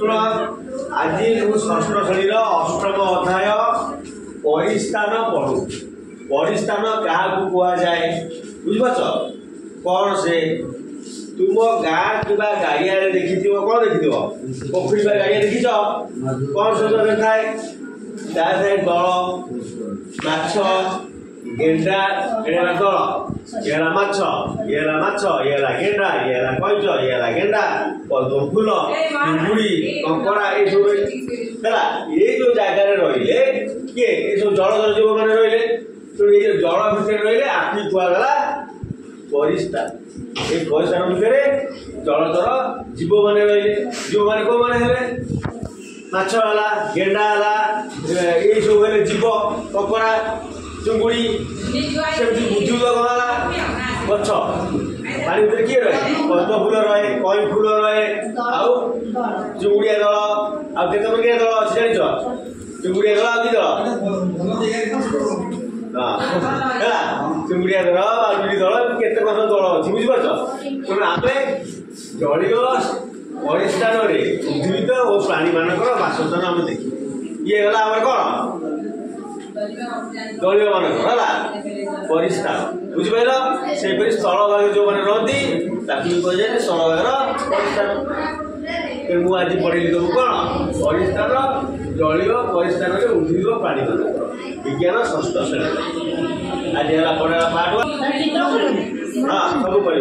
शुण आज मु षष्ठ श्रेणी अष्टम अध्याय परिस्थान पढ़ू। परिस्थान क्या कह जाए बुझीपार कौन से तुम गाँ कि गाड़िया देखी कौन देखी पोखरी गाड़िया देखीच कौन सब देखा है दल माछ गेंडा एड़ा दल ये माछ ये गेंडा ये कईच ये गेंडा पद्म फूल चिंगुड़ी कंकड़ा ये सब ये जो जगार रही किए ये सब जलचर जीव मैंने रही तो ये जल भितर रही आखि खुआगला परिस्थान ये परिस्थान भितर जलचर जीव मैंने रही जीव मैंने कौ मैंने माछ है गेंडा है ये सब जीव कंकड़ा चिंगुड़ी सेमती बुद्धि गछ पानी भीतर किए रहे पद्म फूल रहे कई फूल रहे आउ चिंगुड़िया दल आते दल अच्छे जान चिंगुड़िया दल आदि दल चिंगुड़िया दल बालुड़ी दल केत दल अच्छी बुझीपार तेणु आम जलीय परिस्थान उद्भिद और प्राणी मानक बासस्थान आम देखी ये गला आम कौन दलीय मान परिस्थान बुझिपार से स्थल भाग जो मैंने रही कह स्थल भाग परिस्थान मुझे आज पढ़ी तुम कौन परिस्थान जलीय परिस्थान उद्भिद प्राणी मान विज्ञान षष्ठ श्रेणी आज है पढ़ा पाठ हाँ सब पढ़